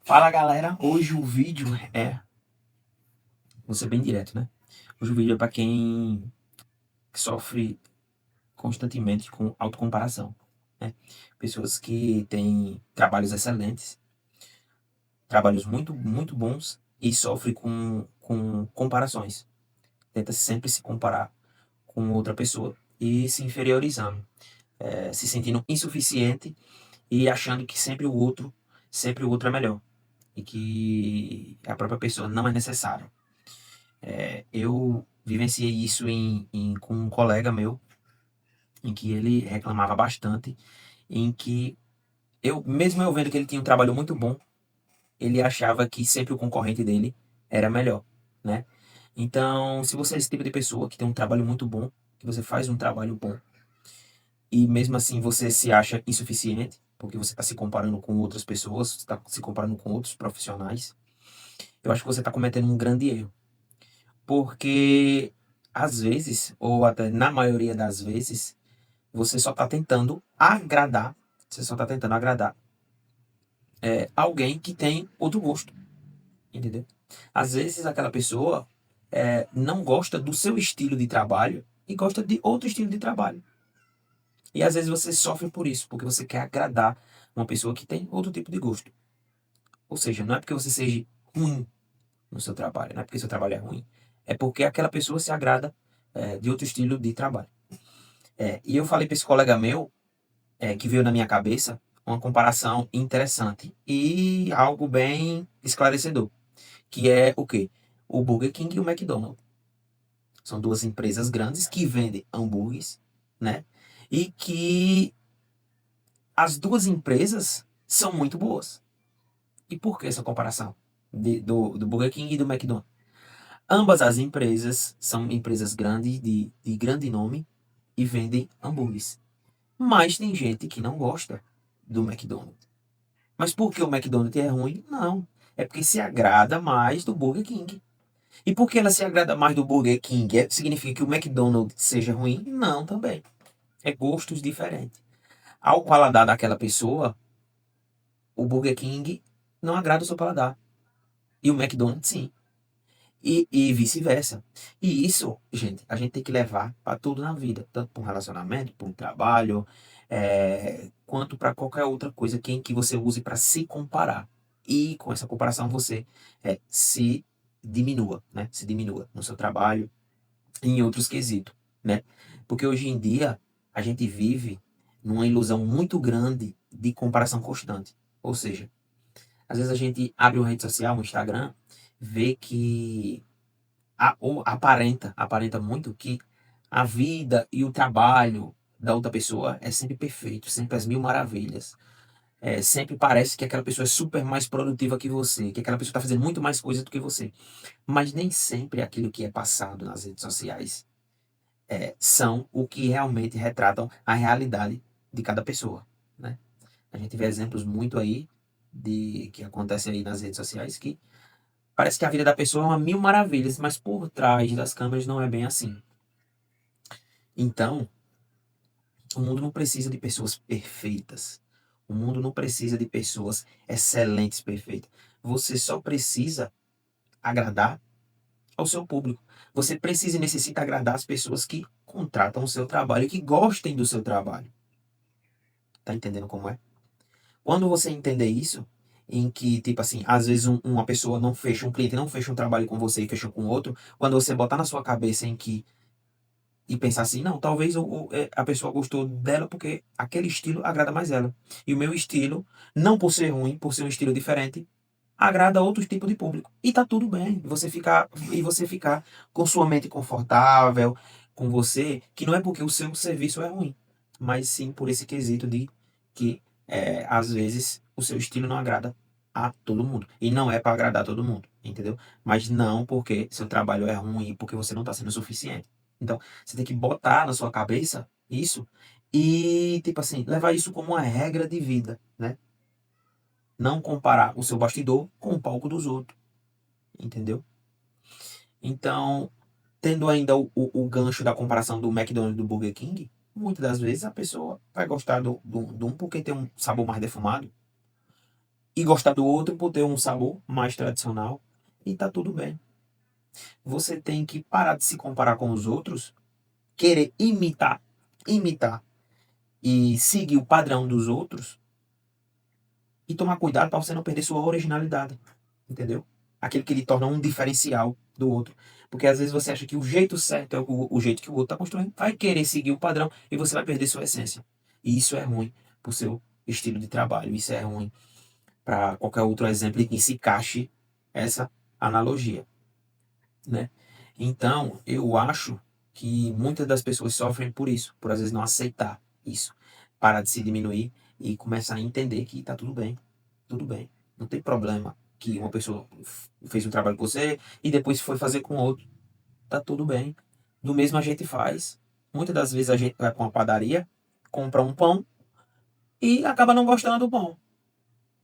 Fala galera, hoje o vídeo vou ser bem direto, né? Hoje o vídeo é para quem sofre constantemente com autocomparação, né? Pessoas que têm trabalhos excelentes, trabalhos muito bons e sofrem com comparações. Tenta sempre se comparar com outra pessoa e se inferiorizando, se sentindo insuficiente e achando que sempre o outro é melhor e que a própria pessoa não é necessária. Eu vivenciei isso com um colega meu, em que ele reclamava bastante, em que mesmo eu vendo que ele tinha um trabalho muito bom, ele achava que sempre o concorrente dele era melhor, né? Então, se você é esse tipo de pessoa que tem um trabalho muito bom, que você faz um trabalho bom, e mesmo assim você se acha insuficiente, porque você está se comparando com outras pessoas, está se comparando com outros profissionais, eu acho que você está cometendo um grande erro. Porque às vezes, ou até na maioria das vezes, você só está tentando agradar, você só está tentando agradar alguém que tem outro gosto, entendeu? Às vezes aquela pessoa não gosta do seu estilo de trabalho e gosta de outro estilo de trabalho. E às vezes você sofre por isso, porque você quer agradar uma pessoa que tem outro tipo de gosto. Ou seja, não é porque você seja ruim no seu trabalho, não é porque seu trabalho é ruim, é porque aquela pessoa se agrada de outro estilo de trabalho. E eu falei para esse colega meu, que veio na minha cabeça, uma comparação interessante e algo bem esclarecedor, que é o quê? O Burger King e o McDonald's. São duas empresas grandes que vendem hambúrgueres, né? E que as duas empresas são muito boas. E por que essa comparação do Burger King e do McDonald's? Ambas as empresas são empresas grandes, de grande nome, e vendem hambúrgueres. Mas tem gente que não gosta do McDonald's. Mas por que o McDonald's é ruim? Não. É porque se agrada mais do Burger King. E porque ela se agrada mais do Burger King, significa que o McDonald's seja ruim? Não, também. É gostos diferentes. Ao paladar daquela pessoa, o Burger King não agrada o seu paladar. E o McDonald's sim. E vice-versa. E isso, gente, a gente tem que levar para tudo na vida, tanto para um relacionamento, para um trabalho, quanto para qualquer outra coisa que você use para se comparar. E com essa comparação você se diminua, né? Se diminua no seu trabalho e em outros quesitos, né? Porque hoje em dia a gente vive numa ilusão muito grande de comparação constante. Ou seja, às vezes a gente abre uma rede social, um Instagram, vê que ou aparenta muito que a vida e o trabalho da outra pessoa é sempre perfeito, sempre às mil maravilhas. Sempre parece que aquela pessoa é super mais produtiva que você, que aquela pessoa está fazendo muito mais coisa do que você. Mas nem sempre aquilo que é passado nas redes sociais são o que realmente retratam a realidade de cada pessoa, né? A gente vê exemplos muito aí de que acontecem aí nas redes sociais que parece que a vida da pessoa é uma mil maravilhas, mas por trás das câmeras não é bem assim. Então, o mundo não precisa de pessoas perfeitas. O mundo não precisa de pessoas excelentes, perfeitas. Você só precisa agradar ao seu público. Você precisa e necessita agradar as pessoas que contratam o seu trabalho e que gostem do seu trabalho. Tá entendendo como é? Quando você entender isso, em que, tipo assim, às vezes uma pessoa não fecha, um cliente não fecha um trabalho com você e fecha com outro, quando você botar na sua cabeça em que e pensar assim, não, talvez a pessoa gostou dela porque aquele estilo agrada mais ela. E o meu estilo, não por ser ruim, por ser um estilo diferente, agrada outros tipos de público. E tá tudo bem. Você ficar com sua mente confortável, com você, que não é porque o seu serviço é ruim, mas sim por esse quesito de que às vezes o seu estilo não agrada a todo mundo. E não é para agradar todo mundo, entendeu? Mas não porque seu trabalho é ruim, porque você não está sendo suficiente. Então, você tem que botar na sua cabeça isso e, tipo assim, levar isso como uma regra de vida, né? Não comparar o seu bastidor com o palco dos outros, entendeu? Então, tendo ainda o gancho da comparação do McDonald's e do Burger King, muitas das vezes a pessoa vai gostar do um porque tem um sabor mais defumado e gostar do outro por ter um sabor mais tradicional. E tá tudo bem. Você tem que parar de se comparar com os outros, querer imitar e seguir o padrão dos outros e tomar cuidado para você não perder sua originalidade, entendeu? Aquele que lhe torna um diferencial do outro. Porque às vezes você acha que o jeito certo é o jeito que o outro está construindo, vai querer seguir o padrão e você vai perder sua essência. E isso é ruim para o seu estilo de trabalho, isso é ruim para qualquer outro exemplo que se encaixe essa analogia, né? Então, eu acho que muitas das pessoas sofrem por isso, por às vezes não aceitar isso, parar de se diminuir e começar a entender que tá tudo bem, tudo bem. Não tem problema que uma pessoa fez um trabalho com você e depois foi fazer com outro. Tá tudo bem. Do mesmo a gente faz. Muitas das vezes a gente vai para uma padaria, compra um pão e acaba não gostando do pão.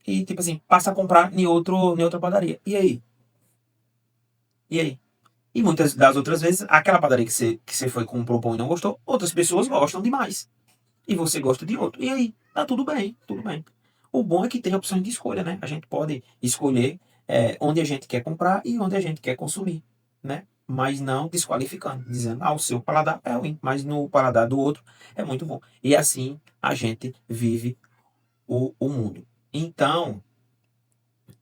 E tipo assim, passa a comprar em outra padaria. E aí? E aí? E muitas das outras vezes, aquela padaria que você foi comprou pão e não gostou, outras pessoas gostam demais. E você gosta de outro. E aí? Tá tudo bem, tudo bem. O bom é que tem opções de escolha, né? A gente pode escolher onde a gente quer comprar e onde a gente quer consumir, né? Mas não desqualificando, dizendo, o seu paladar é ruim, mas no paladar do outro é muito bom. E assim a gente vive o mundo. Então,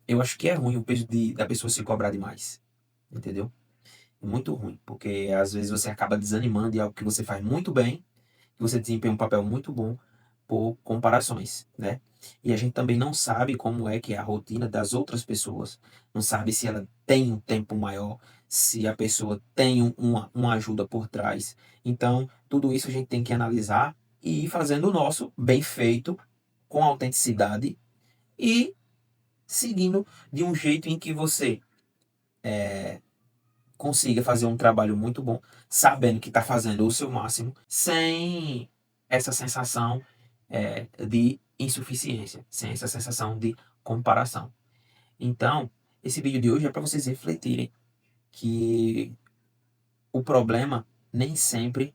eu acho que é ruim o peso da pessoa se cobrar demais, entendeu? Muito ruim, porque às vezes você acaba desanimando de algo que você faz muito bem, que você desempenha um papel muito bom por comparações, né? E a gente também não sabe como é que é a rotina das outras pessoas, não sabe se ela tem um tempo maior, se a pessoa tem uma ajuda por trás. Então, tudo isso a gente tem que analisar e ir fazendo o nosso bem feito, com autenticidade e seguindo de um jeito em que você consiga fazer um trabalho muito bom, sabendo que está fazendo o seu máximo, sem essa sensação de insuficiência, sem essa sensação de comparação. Então, esse vídeo de hoje é para vocês refletirem que o problema nem sempre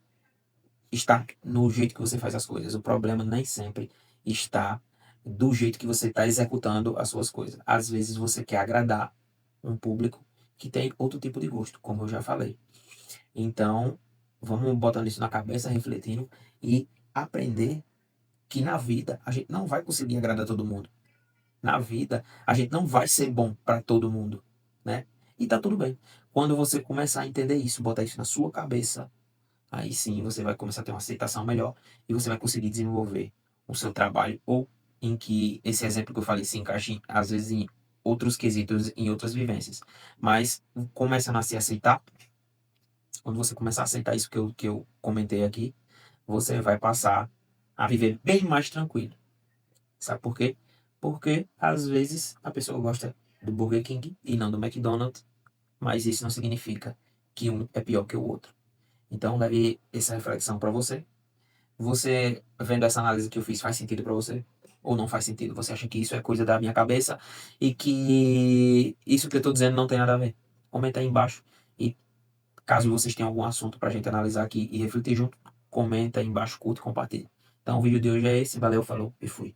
está no jeito que você faz as coisas. O problema nem sempre está do jeito que você está executando as suas coisas. Às vezes você quer agradar um público que tem outro tipo de gosto, como eu já falei. Então, vamos botando isso na cabeça, refletindo e aprender que na vida a gente não vai conseguir agradar todo mundo. Na vida a gente não vai ser bom para todo mundo, né? E tá tudo bem. Quando você começar a entender isso, botar isso na sua cabeça, aí sim você vai começar a ter uma aceitação melhor e você vai conseguir desenvolver o seu trabalho ou em que esse exemplo que eu falei se encaixe às vezes em outros quesitos, em outras vivências. Mas começando a se aceitar, quando você começar a aceitar isso que eu comentei aqui, você vai passar a viver bem mais tranquilo. Sabe por quê? Porque às vezes a pessoa gosta do Burger King e não do McDonald's, mas isso não significa que um é pior que o outro. Então, leve essa reflexão para você. Você, vendo essa análise que eu fiz, faz sentido para você? Ou não faz sentido? Você acha que isso é coisa da minha cabeça e que isso que eu estou dizendo não tem nada a ver? Comenta aí embaixo. E caso vocês tenham algum assunto para a gente analisar aqui e refletir junto, comenta aí embaixo, curte e compartilha. Então, o vídeo de hoje é esse. Valeu, falou e fui.